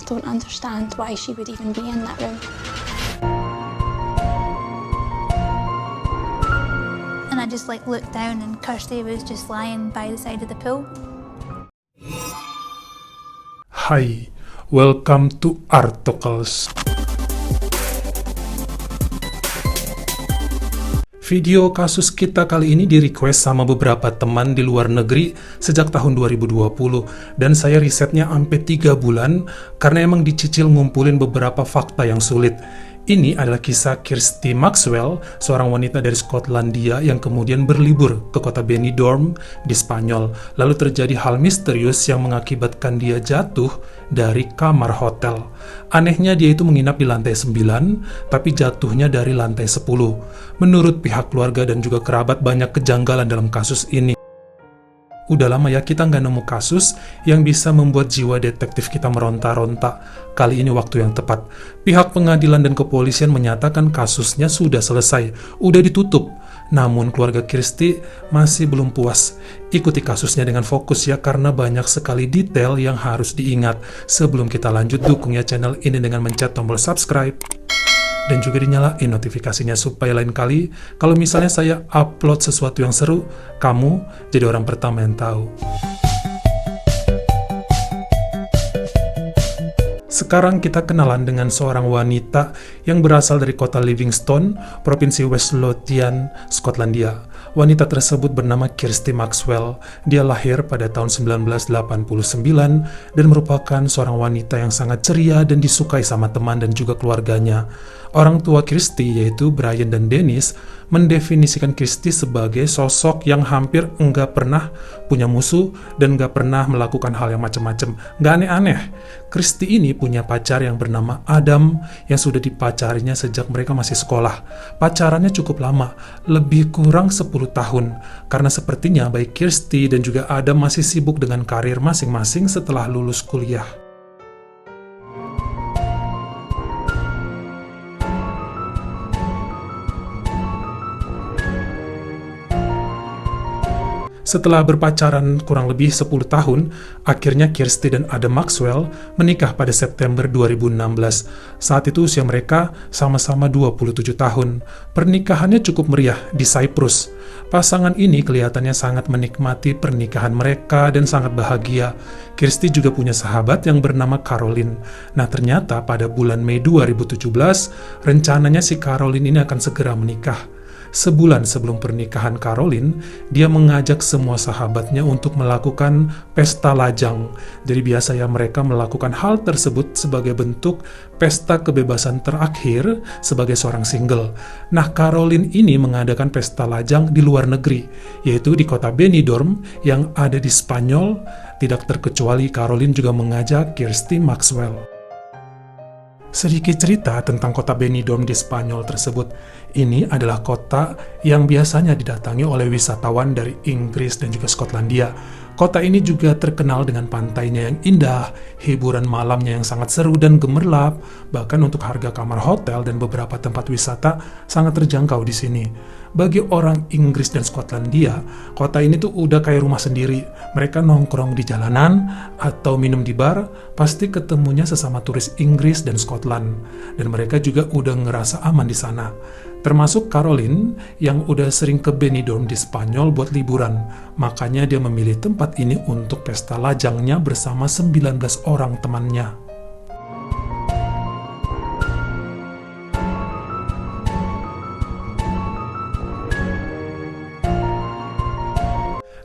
don't understand why she would even be in that room. And I just looked down and Kirsty was just lying by the side of the pool. Hi, welcome to Artocles. Video kasus kita kali ini di-request sama beberapa teman di luar negeri sejak tahun 2020 dan saya risetnya sampai 3 bulan karena emang dicicil ngumpulin beberapa fakta yang sulit. Ini adalah kisah Kirsty Maxwell, seorang wanita dari Skotlandia yang kemudian berlibur ke kota Benidorm di Spanyol. Lalu terjadi hal misterius yang mengakibatkan dia jatuh dari kamar hotel. Anehnya dia itu menginap di lantai 9, tapi jatuhnya dari lantai 10. Menurut pihak keluarga dan juga kerabat banyak kejanggalan dalam kasus ini. Udah lama ya kita nggak nemu kasus yang bisa membuat jiwa detektif kita meronta-ronta. Kali ini waktu yang tepat. Pihak pengadilan dan kepolisian menyatakan kasusnya sudah selesai, udah ditutup. Namun keluarga Kirsty masih belum puas. Ikuti kasusnya dengan fokus ya, karena banyak sekali detail yang harus diingat. Sebelum kita lanjut, dukung ya channel ini dengan mencet tombol subscribe. Dan juga dinyalain notifikasinya supaya lain kali kalau misalnya saya upload sesuatu yang seru, kamu jadi orang pertama yang tahu. Sekarang kita kenalan dengan seorang wanita yang berasal dari kota Livingstone, Provinsi West Lothian, Skotlandia. Wanita tersebut bernama Kirsty Maxwell. Dia lahir pada tahun 1989 dan merupakan seorang wanita yang sangat ceria dan disukai sama teman dan juga keluarganya. Orang tua Kirsty, yaitu Brian dan Dennis, mendefinisikan Kirsty sebagai sosok yang hampir enggak pernah punya musuh dan enggak pernah melakukan hal yang macam-macam. Enggak aneh-aneh. Kirsty ini punya pacar yang bernama Adam yang sudah dipacarinya sejak mereka masih sekolah. Pacarannya cukup lama, lebih kurang 10 tahun. Karena sepertinya baik Kirsty dan juga Adam masih sibuk dengan karir masing-masing setelah lulus kuliah. Setelah berpacaran kurang lebih 10 tahun, akhirnya Kirsty dan Adam Maxwell menikah pada September 2016. Saat itu usia mereka sama-sama 27 tahun. Pernikahannya cukup meriah di Cyprus. Pasangan ini kelihatannya sangat menikmati pernikahan mereka dan sangat bahagia. Kirsty juga punya sahabat yang bernama Caroline. Nah, ternyata pada bulan Mei 2017, rencananya si Caroline ini akan segera menikah. Sebulan sebelum pernikahan Caroline, dia mengajak semua sahabatnya untuk melakukan pesta lajang. Jadi biasa ya mereka melakukan hal tersebut sebagai bentuk pesta kebebasan terakhir sebagai seorang single. Nah, Caroline ini mengadakan pesta lajang di luar negeri, yaitu di kota Benidorm yang ada di Spanyol. Tidak terkecuali Caroline juga mengajak Kirsty Maxwell. Sedikit cerita tentang kota Benidorm di Spanyol tersebut. Ini adalah kota yang biasanya didatangi oleh wisatawan dari Inggris dan juga Skotlandia. Kota ini juga terkenal dengan pantainya yang indah, hiburan malamnya yang sangat seru dan gemerlap, bahkan untuk harga kamar hotel dan beberapa tempat wisata sangat terjangkau di sini. Bagi orang Inggris dan Skotlandia, kota ini tuh udah kayak rumah sendiri. Mereka nongkrong di jalanan atau minum di bar, pasti ketemunya sesama turis Inggris dan Skotland. Dan mereka juga udah ngerasa aman di sana. Termasuk Caroline yang udah sering ke Benidorm di Spanyol buat liburan. Makanya dia memilih tempat ini untuk pesta lajangnya bersama 19 orang temannya.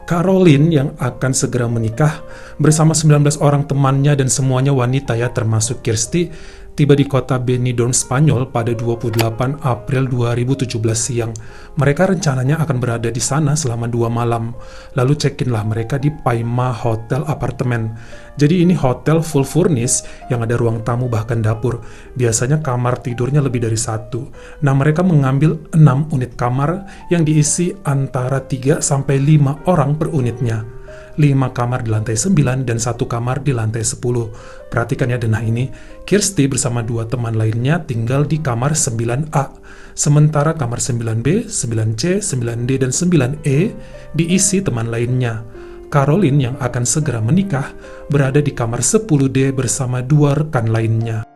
Caroline yang akan segera menikah bersama 19 orang temannya dan semuanya wanita ya, termasuk Kirsty, tiba di kota Benidorm, Spanyol pada 28 April 2017 siang. Mereka rencananya akan berada di sana selama 2 malam. Lalu check-inlah mereka di Paima Hotel Apartemen. Jadi ini hotel full furnished yang ada ruang tamu bahkan dapur. Biasanya kamar tidurnya lebih dari 1. Nah, mereka mengambil 6 unit kamar yang diisi antara 3 sampai 5 orang per unitnya. 5 kamar di lantai 9 dan 1 kamar di lantai 10. Perhatikan ya denah ini, Kirsty bersama 2 teman lainnya tinggal di kamar 9A. Sementara kamar 9B, 9C, 9D, dan 9E diisi teman lainnya. Caroline yang akan segera menikah berada di kamar 10D bersama 2 rekan lainnya.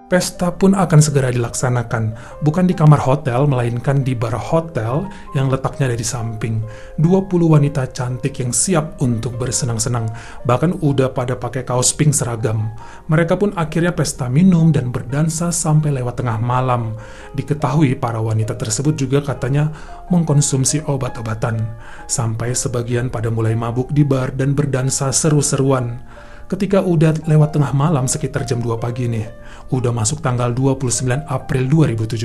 Pesta pun akan segera dilaksanakan, bukan di kamar hotel, melainkan di bar hotel yang letaknya ada di samping. 20 wanita cantik yang siap untuk bersenang-senang, bahkan udah pada pakai kaos pink seragam. Mereka pun akhirnya pesta minum dan berdansa sampai lewat tengah malam. Diketahui para wanita tersebut juga katanya mengkonsumsi obat-obatan, sampai sebagian pada mulai mabuk di bar dan berdansa seru-seruan. Ketika udah lewat tengah malam sekitar jam 2 pagi nih, udah masuk tanggal 29 April 2017,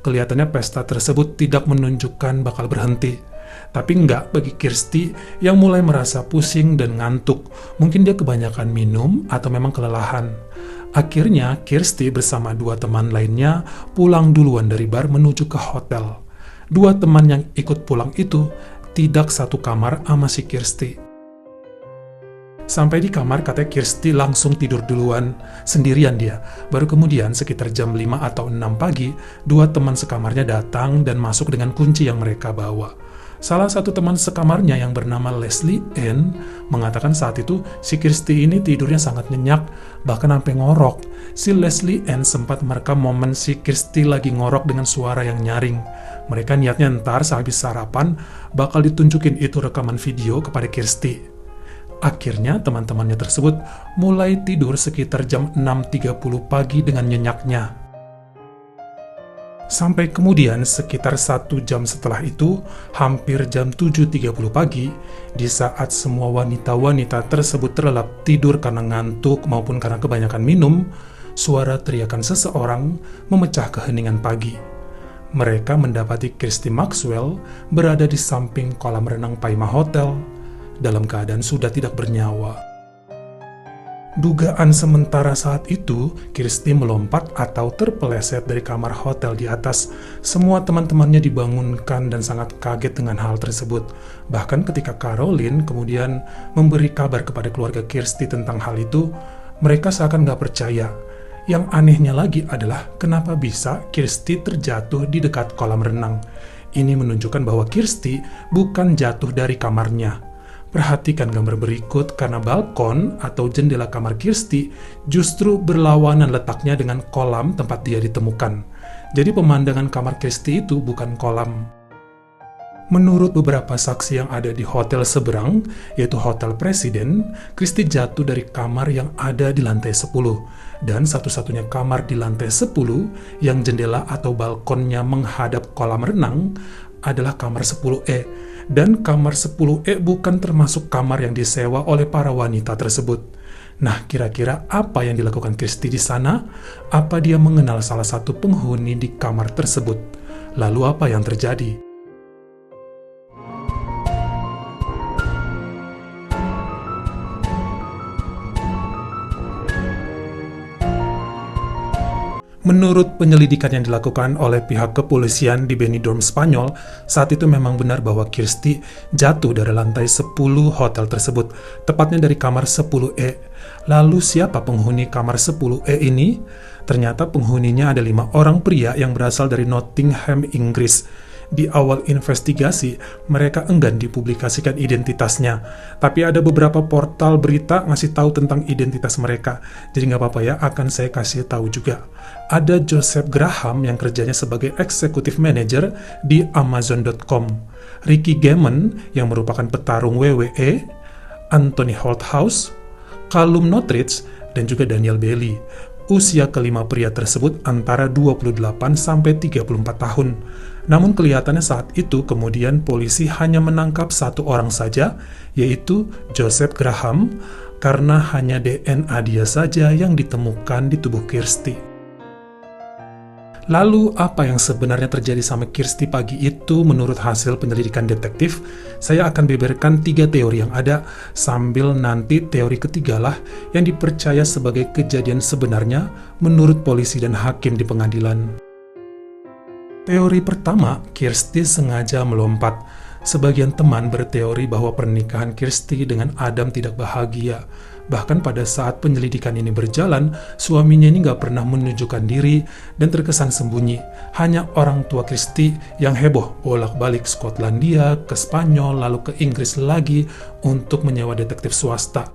kelihatannya pesta tersebut tidak menunjukkan bakal berhenti. Tapi enggak bagi Kirsty yang mulai merasa pusing dan ngantuk. Mungkin dia kebanyakan minum atau memang kelelahan. Akhirnya Kirsty bersama 2 teman lainnya pulang duluan dari bar menuju ke hotel. 2 teman yang ikut pulang itu tidak satu kamar sama si Kirsty. Sampai di kamar, katanya Kirsty langsung tidur duluan, sendirian dia. Baru kemudian sekitar jam 5 atau 6 pagi, 2 teman sekamarnya datang dan masuk dengan kunci yang mereka bawa. Salah satu teman sekamarnya yang bernama Leslie Ann mengatakan saat itu si Kirsty ini tidurnya sangat nyenyak, bahkan sampai ngorok. Si Leslie Ann sempat merekam momen si Kirsty lagi ngorok dengan suara yang nyaring. Mereka niatnya ntar sehabis sarapan bakal ditunjukin itu rekaman video kepada Kirsty. Akhirnya teman-temannya tersebut mulai tidur sekitar jam 6.30 pagi dengan nyenyaknya. Sampai kemudian sekitar 1 jam setelah itu, hampir jam 7.30 pagi, di saat semua wanita-wanita tersebut terlelap tidur karena ngantuk maupun karena kebanyakan minum, suara teriakan seseorang memecah keheningan pagi. Mereka mendapati Kirsty Maxwell berada di samping kolam renang Paima Hotel, dalam keadaan sudah tidak bernyawa. Dugaan sementara saat itu, Kirsty melompat atau terpeleset dari kamar hotel di atas. Semua teman-temannya dibangunkan dan sangat kaget dengan hal tersebut. Bahkan ketika Caroline kemudian memberi kabar kepada keluarga Kirsty tentang hal itu, mereka seakan nggak percaya. Yang anehnya lagi adalah kenapa bisa Kirsty terjatuh di dekat kolam renang. Ini menunjukkan bahwa Kirsty bukan jatuh dari kamarnya. Perhatikan gambar berikut karena balkon atau jendela kamar Kirsty justru berlawanan letaknya dengan kolam tempat dia ditemukan. Jadi pemandangan kamar Kirsty itu bukan kolam. Menurut beberapa saksi yang ada di hotel seberang, yaitu Hotel Presiden, Kirsty jatuh dari kamar yang ada di lantai 10. Dan satu-satunya kamar di lantai 10 yang jendela atau balkonnya menghadap kolam renang adalah kamar 10E. Dan kamar 10E bukan termasuk kamar yang disewa oleh para wanita tersebut. Nah, kira-kira apa yang dilakukan Kirsty di sana? Apa dia mengenal salah satu penghuni di kamar tersebut? Lalu apa yang terjadi? Menurut penyelidikan yang dilakukan oleh pihak kepolisian di Benidorm, Spanyol, saat itu memang benar bahwa Kirsty jatuh dari lantai 10 hotel tersebut, tepatnya dari kamar 10E. Lalu siapa penghuni kamar 10E ini? Ternyata penghuninya ada 5 orang pria yang berasal dari Nottingham, Inggris. Di awal investigasi, mereka enggan dipublikasikan identitasnya. Tapi ada beberapa portal berita ngasih tahu tentang identitas mereka. Jadi nggak apa-apa ya, akan saya kasih tahu juga. Ada Joseph Graham yang kerjanya sebagai Executive Manager di Amazon.com. Ricky Gammon yang merupakan petarung WWE, Anthony Holthouse, Callum Northridge, dan juga Daniel Bailey. Usia kelima pria tersebut antara 28 sampai 34 tahun. Namun kelihatannya saat itu kemudian polisi hanya menangkap 1 orang saja, yaitu Joseph Graham, karena hanya DNA dia saja yang ditemukan di tubuh Kirsty. Lalu apa yang sebenarnya terjadi sama Kirsty pagi itu menurut hasil penyelidikan detektif? Saya akan beberkan 3 teori yang ada, sambil nanti teori ketigalah yang dipercaya sebagai kejadian sebenarnya menurut polisi dan hakim di pengadilan. Teori pertama, Kirsty sengaja melompat. Sebagian teman berteori bahwa pernikahan Kirsty dengan Adam tidak bahagia. Bahkan pada saat penyelidikan ini berjalan, suaminya ini nggak pernah menunjukkan diri dan terkesan sembunyi. Hanya orang tua Christy yang heboh bolak-balik Skotlandia, ke Spanyol, lalu ke Inggris lagi untuk menyewa detektif swasta.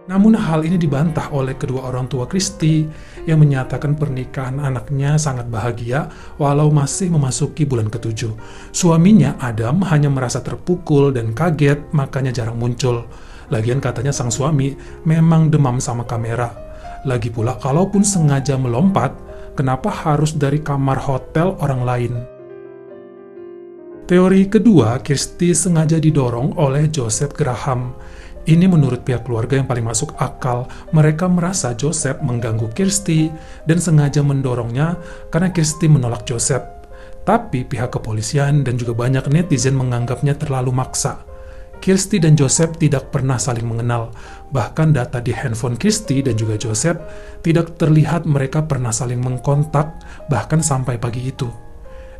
Namun hal ini dibantah oleh kedua orang tua Christy yang menyatakan pernikahan anaknya sangat bahagia walau masih memasuki bulan ke-7. Suaminya, Adam, hanya merasa terpukul dan kaget, makanya jarang muncul. Lagian katanya sang suami memang demam sama kamera. Lagi pula, kalaupun sengaja melompat, kenapa harus dari kamar hotel orang lain? Teori kedua, Christy sengaja didorong oleh Joseph Graham. Ini menurut pihak keluarga yang paling masuk akal. Mereka merasa Joseph mengganggu Christy dan sengaja mendorongnya karena Christy menolak Joseph. Tapi pihak kepolisian dan juga banyak netizen menganggapnya terlalu maksa. Christy dan Joseph tidak pernah saling mengenal. Bahkan data di handphone Christy dan juga Joseph tidak terlihat mereka pernah saling mengkontak bahkan sampai pagi itu.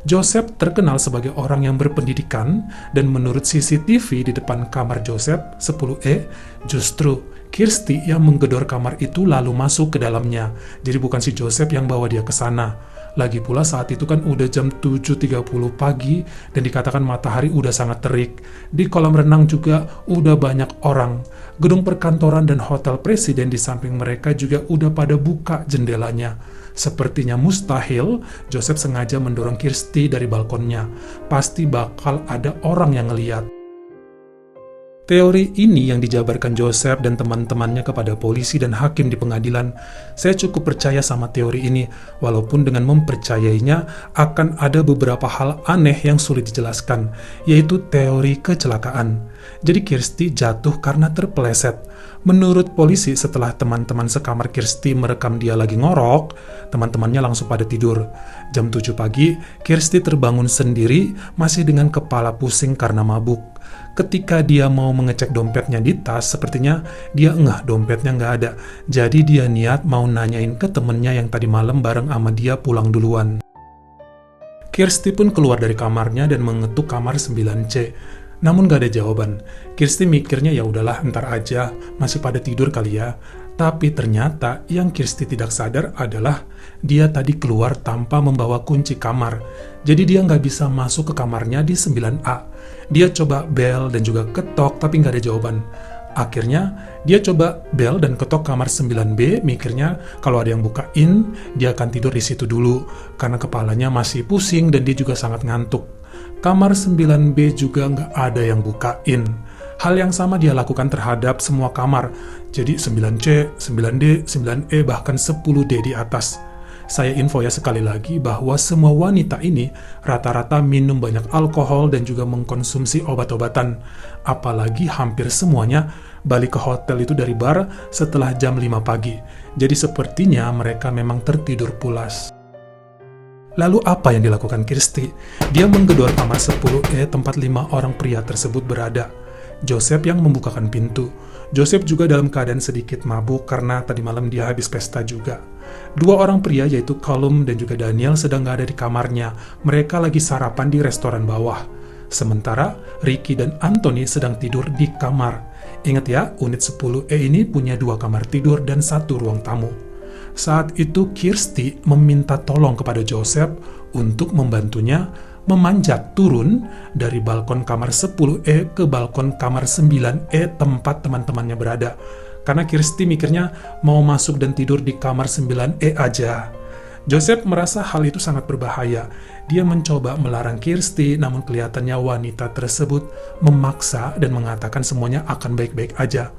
Joseph terkenal sebagai orang yang berpendidikan, dan menurut CCTV di depan kamar Joseph 10E, justru Christy yang menggedor kamar itu lalu masuk ke dalamnya. Jadi bukan si Joseph yang bawa dia ke sana. Lagi pula saat itu kan udah jam 7.30 pagi dan dikatakan matahari udah sangat terik. Di kolam renang juga udah banyak orang. Gedung perkantoran dan hotel presiden di samping mereka juga udah pada buka jendelanya. Sepertinya mustahil Joseph sengaja mendorong Christy dari balkonnya. Pasti bakal ada orang yang ngeliat. Teori ini yang dijabarkan Joseph dan teman-temannya kepada polisi dan hakim di pengadilan. Saya cukup percaya sama teori ini, walaupun dengan mempercayainya akan ada beberapa hal aneh yang sulit dijelaskan, yaitu teori kecelakaan. Jadi Christy jatuh karena terpeleset. Menurut polisi, setelah teman-teman sekamar Christy merekam dia lagi ngorok, teman-temannya langsung pada tidur. Jam 7 pagi, Christy terbangun sendiri, masih dengan kepala pusing karena mabuk. Ketika dia mau mengecek dompetnya di tas, sepertinya dia ngeh dompetnya nggak ada. Jadi dia niat mau nanyain ke temennya yang tadi malam bareng sama dia pulang duluan. Christy pun keluar dari kamarnya dan mengetuk kamar 9C. Namun gak ada jawaban. Christy mikirnya ya udahlah, ntar aja, masih pada tidur kali ya. Tapi ternyata yang Christy tidak sadar adalah dia tadi keluar tanpa membawa kunci kamar. Jadi dia nggak bisa masuk ke kamarnya di 9A. Dia coba bel dan juga ketok, tapi nggak ada jawaban. Akhirnya, dia coba bel dan ketok kamar 9B, mikirnya kalau ada yang bukain, dia akan tidur di situ dulu, karena kepalanya masih pusing dan dia juga sangat ngantuk. Kamar 9B juga nggak ada yang bukain. Hal yang sama dia lakukan terhadap semua kamar. Jadi 9C, 9D, 9E, bahkan 10D di atas. Saya info ya sekali lagi bahwa semua wanita ini rata-rata minum banyak alkohol dan juga mengkonsumsi obat-obatan. Apalagi hampir semuanya balik ke hotel itu dari bar setelah jam 5 pagi. Jadi sepertinya mereka memang tertidur pulas. Lalu apa yang dilakukan Christy? Dia menggedor kamar 10E tempat 5 orang pria tersebut berada. Joseph yang membukakan pintu. Joseph juga dalam keadaan sedikit mabuk karena tadi malam dia habis pesta juga. 2 orang pria yaitu Callum dan juga Daniel sedang gak ada di kamarnya. Mereka lagi sarapan di restoran bawah. Sementara Ricky dan Anthony sedang tidur di kamar. Ingat ya, unit 10E ini punya 2 kamar tidur dan 1 ruang tamu. Saat itu Christy meminta tolong kepada Joseph untuk membantunya memanjat turun dari balkon kamar 10E ke balkon kamar 9E tempat teman-temannya berada. Karena Christy mikirnya mau masuk dan tidur di kamar 9E aja. Joseph merasa hal itu sangat berbahaya. Dia mencoba melarang Christy, namun kelihatannya wanita tersebut memaksa dan mengatakan semuanya akan baik-baik aja.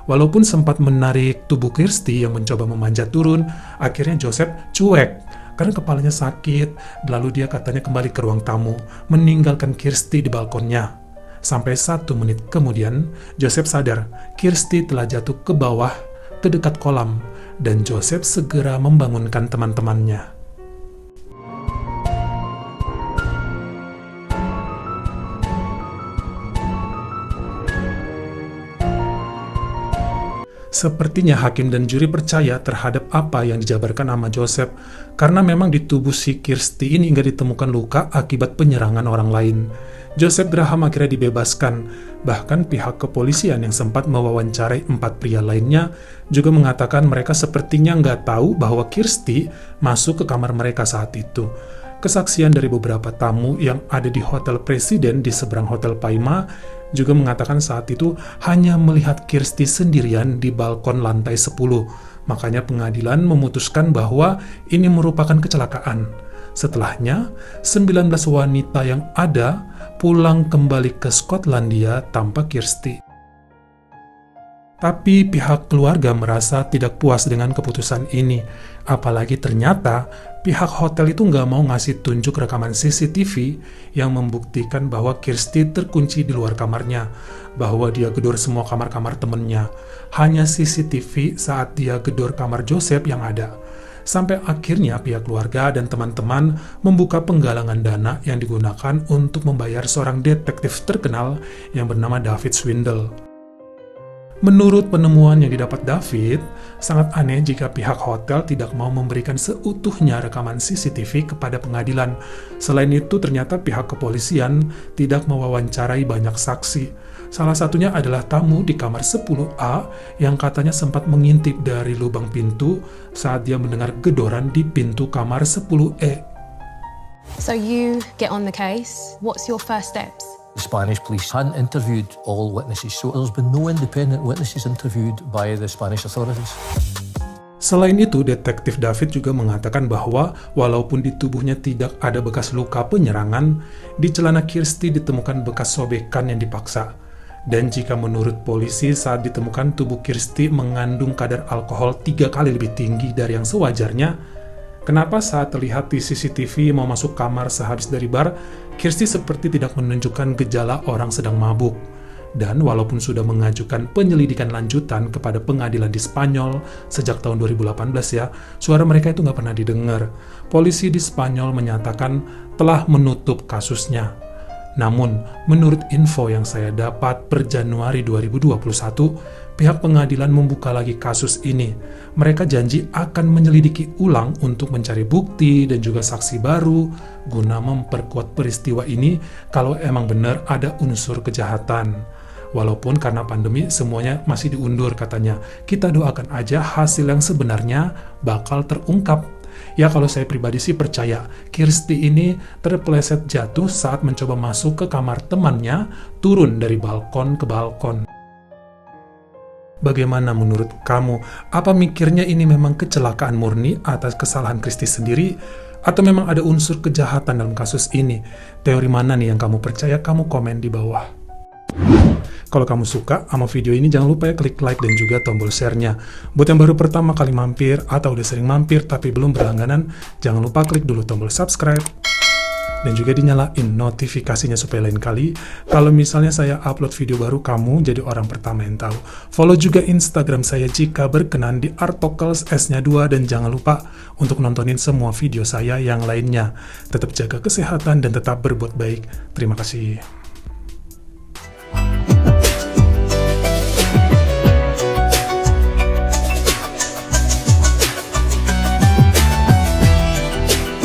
Walaupun sempat menarik tubuh Christy yang mencoba memanjat turun, akhirnya Joseph cuek karena kepalanya sakit. Lalu dia katanya kembali ke ruang tamu, meninggalkan Christy di balkonnya. Sampai 1 menit kemudian, Joseph sadar Christy telah jatuh ke bawah, ke dekat kolam, dan Joseph segera membangunkan teman-temannya. Sepertinya hakim dan juri percaya terhadap apa yang dijabarkan sama Joseph, karena memang di tubuh si Christy ini nggak ditemukan luka akibat penyerangan orang lain. Joseph Graham akhirnya dibebaskan. Bahkan pihak kepolisian yang sempat mewawancarai 4 pria lainnya juga mengatakan mereka sepertinya nggak tahu bahwa Kirsty masuk ke kamar mereka saat itu. Kesaksian dari beberapa tamu yang ada di Hotel Presiden di seberang Hotel Paima juga mengatakan saat itu hanya melihat Kirsty sendirian di balkon lantai 10. Makanya pengadilan memutuskan bahwa ini merupakan kecelakaan. Setelahnya, 19 wanita yang ada pulang kembali ke Skotlandia tanpa Kirsty. Tapi pihak keluarga merasa tidak puas dengan keputusan ini. Apalagi ternyata pihak hotel itu nggak mau ngasih tunjuk rekaman CCTV yang membuktikan bahwa Kirsty terkunci di luar kamarnya, bahwa dia gedor semua kamar-kamar temennya. Hanya CCTV saat dia gedor kamar Joseph yang ada. Sampai akhirnya pihak keluarga dan teman-teman membuka penggalangan dana yang digunakan untuk membayar seorang detektif terkenal yang bernama David Swindle. Menurut penemuan yang didapat David, sangat aneh jika pihak hotel tidak mau memberikan seutuhnya rekaman CCTV kepada pengadilan. Selain itu, ternyata pihak kepolisian tidak mewawancarai banyak saksi. Salah satunya adalah tamu di kamar 10A yang katanya sempat mengintip dari lubang pintu saat dia mendengar gedoran di pintu kamar 10E. So you get on the case. What's your first steps? The Spanish police hadn't interviewed all witnesses, so there's been no independent witnesses interviewed by the Spanish authorities. Selain itu, detektif David juga mengatakan bahwa walaupun di tubuhnya tidak ada bekas luka penyerangan, di celana Kirsty ditemukan bekas sobekan yang dipaksa. Dan jika menurut polisi saat ditemukan tubuh Kirsty mengandung kadar alkohol 3 kali lebih tinggi dari yang sewajarnya, kenapa saat terlihat di CCTV mau masuk kamar sehabis dari bar, Kirsty seperti tidak menunjukkan gejala orang sedang mabuk. Dan walaupun sudah mengajukan penyelidikan lanjutan kepada pengadilan di Spanyol sejak tahun 2018 ya, suara mereka itu nggak pernah didengar. Polisi di Spanyol menyatakan telah menutup kasusnya. Namun, menurut info yang saya dapat per Januari 2021, pihak pengadilan membuka lagi kasus ini. Mereka janji akan menyelidiki ulang untuk mencari bukti dan juga saksi baru guna memperkuat peristiwa ini kalau emang benar ada unsur kejahatan. Walaupun karena pandemi semuanya masih diundur katanya. Kita doakan aja hasil yang sebenarnya bakal terungkap. Ya kalau saya pribadi sih percaya Kirsty ini terpeleset jatuh saat mencoba masuk ke kamar temannya, turun dari balkon ke balkon. Bagaimana menurut kamu? Apa mikirnya ini memang kecelakaan murni atas kesalahan Kirsty sendiri? Atau memang ada unsur kejahatan dalam kasus ini? Teori mana nih yang kamu percaya? Kamu komen di bawah. Kalau kamu suka sama video ini, jangan lupa ya klik like dan juga tombol share-nya. Buat yang baru pertama kali mampir atau udah sering mampir tapi belum berlangganan, jangan lupa klik dulu tombol subscribe. Dan juga dinyalain notifikasinya supaya lain kali kalau misalnya saya upload video baru, kamu jadi orang pertama yang tahu. Follow juga Instagram saya jika berkenan di Artokels S-nya 2, dan jangan lupa untuk nontonin semua video saya yang lainnya. Tetap jaga kesehatan dan tetap berbuat baik. Terima kasih.